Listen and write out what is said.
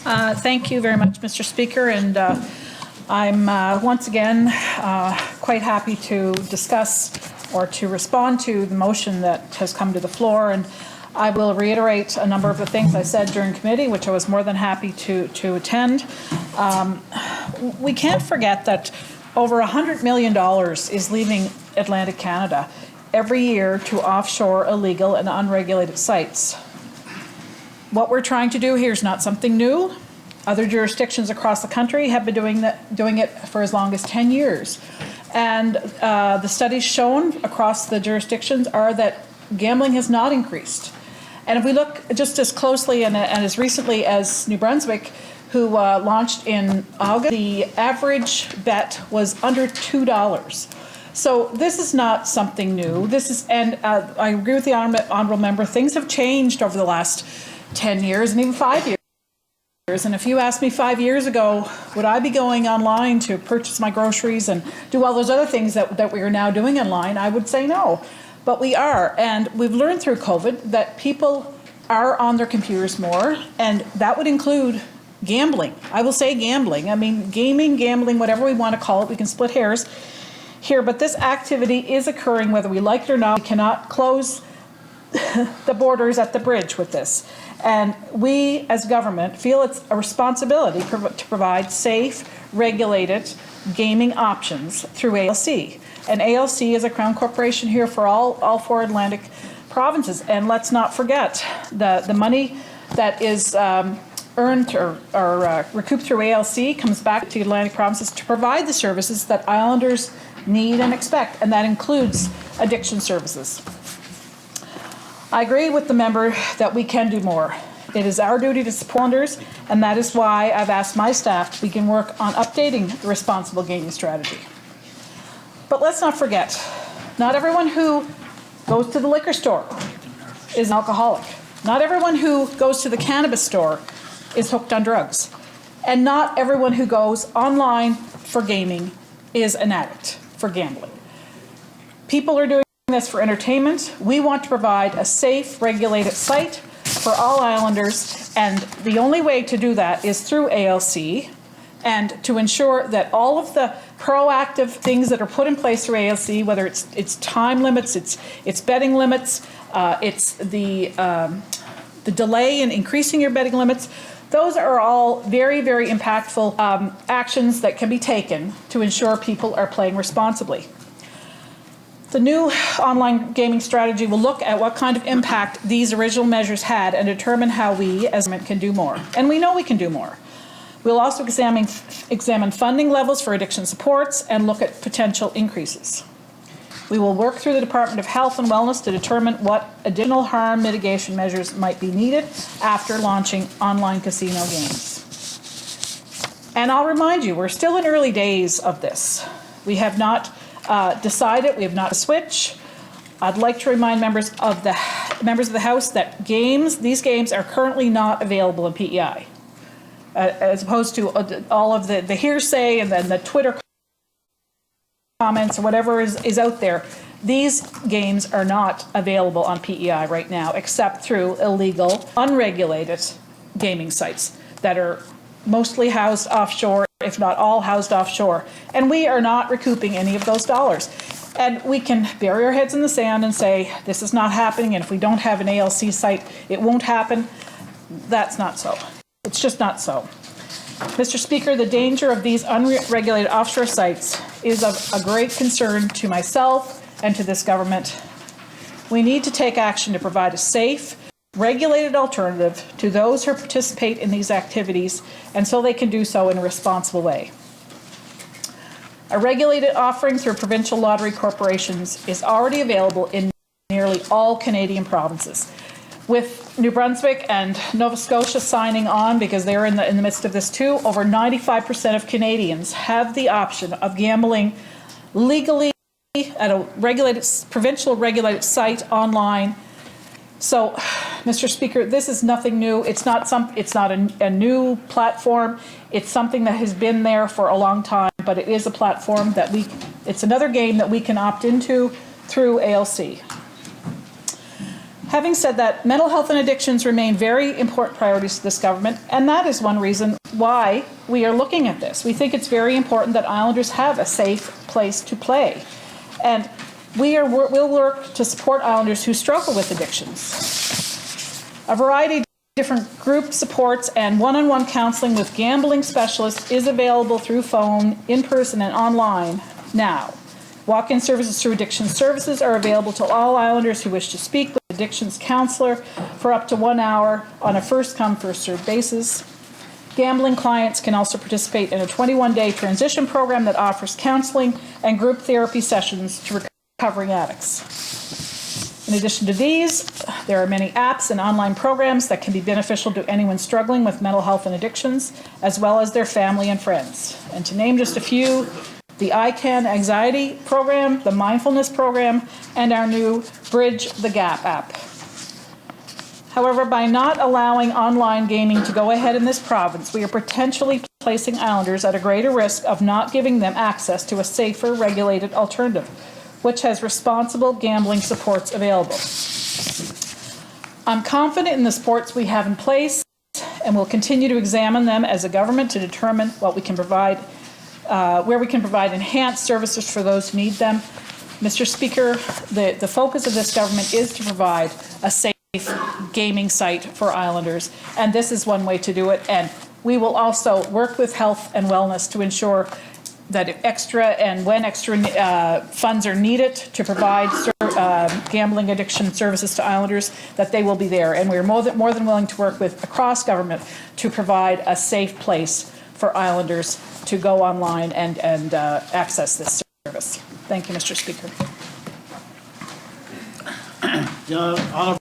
Thank you very much, Mr. Speaker, and I'm once again quite happy to discuss or to respond to the motion that has come to the floor, and I will reiterate a number of the things I said during committee, which I was more than happy to attend. We can't forget that over $100 million is leaving Atlantic Canada every year to offshore illegal and unregulated sites. What we're trying to do here is not something new. Other jurisdictions across the country have been doing it for as long as 10 years. And the studies shown across the jurisdictions are that gambling has not increased. And if we look just as closely and as recently as New Brunswick, who launched in August, the average bet was under $2. So this is not something new. I agree with the honourable member, things have changed over the last 10 years and even 5 years. And if you asked me 5 years ago, would I be going online to purchase my groceries and do all those other things that we are now doing online, I would say no. But we are, and we've learned through COVID that people are on their computers more, and that would include gambling. I will say gambling. I mean, gaming, gambling, whatever we want to call it, we can split hairs here, but this activity is occurring whether we like it or not. We cannot close the borders at the bridge with this. And we, as government, feel it's a responsibility to provide safe, regulated gaming options through ALC. And ALC is a Crown corporation here for all 4 Atlantic provinces. And let's not forget the money that is earned or recouped through ALC comes back to Atlantic provinces to provide the services that islanders need and expect, and that includes addiction services. I agree with the member that we can do more. It is our duty to support islanders, and that is why I've asked my staff to begin work on updating the responsible gaming strategy. But let's not forget, not everyone who goes to the liquor store is an alcoholic. Not everyone who goes to the cannabis store is hooked on drugs. And not everyone who goes online for gaming is an addict for gambling. People are doing this for entertainment. We want to provide a safe, regulated site for all islanders, and the only way to do that is through ALC, and to ensure that all of the proactive things that are put in place through ALC, whether it's time limits, it's betting limits, it's the delay in increasing your betting limits, those are all very, very impactful actions that can be taken to ensure people are playing responsibly. The new online gaming strategy will look at what kind of impact these original measures had and determine how we as a government can do more. And we know we can do more. We'll also examine funding levels for addiction supports and look at potential increases. We will work through the Department of Health and Wellness to determine what additional harm mitigation measures might be needed after launching online casino games. And I'll remind you, we're still in early days of this. We have not decided, we have not switched. I'd like to remind members of the House that these games are currently not available in PEI. As opposed to all of the hearsay and then the Twitter comments or whatever is out there. These games are not available on PEI right now, except through illegal, unregulated gaming sites that are mostly housed offshore, if not all housed offshore. And we are not recouping any of those dollars. And we can bury our heads in the sand and say, this is not happening, and if we don't have an ALC site, it won't happen. That's not so. It's just not so. Mr. Speaker, the danger of these unregulated offshore sites is of a great concern to myself and to this government. We need to take action to provide a safe, regulated alternative to those who participate in these activities, and so they can do so in a responsible way. A regulated offering through provincial lottery corporations is already available in nearly all Canadian provinces. With New Brunswick and Nova Scotia signing on, because they're in the midst of this too, over 95% of Canadians have the option of gambling legally at a provincial regulated site online. So, Mr. Speaker, this is nothing new. It's not a new platform. It's something that has been there for a long time, but it is a platform that it's another game that we can opt into through ALC. Having said that, mental health and addictions remain very important priorities to this government, and that is one reason why we are looking at this. We think it's very important that Islanders have a safe place to play. And we'll work to support Islanders who struggle with addictions. A variety of different group supports and one-on-one counseling with gambling specialists is available through phone, in person, and online now. Walk-in services through Addiction Services are available to all Islanders who wish to speak with an addictions counselor for up to 1 hour on a first-come, first-served basis. Gambling clients can also participate in a 21-day transition program that offers counseling and group therapy sessions to recovering addicts. In addition to these, there are many apps and online programs that can be beneficial to anyone struggling with mental health and addictions, as well as their family and friends. And to name just a few, the ICANN Anxiety Program, the Mindfulness Program, and our new Bridge the Gap app. However, by not allowing online gaming to go ahead in this province, we are potentially placing Islanders at a greater risk of not giving them access to a safer, regulated alternative, which has responsible gambling supports available. I'm confident in the supports we have in place and will continue to examine them as a government to determine what we can provide, where we can provide enhanced services for those who need them. Mr. Speaker, the focus of this government is to provide a safe gaming site for Islanders, and this is one way to do it. And we will also work with health and wellness to ensure that if extra and when extra funds are needed to provide gambling addiction services to Islanders, that they will be there. And we're more than willing to work with across government to provide a safe place for Islanders to go online and access this service. Thank you, Mr. Speaker. Honourable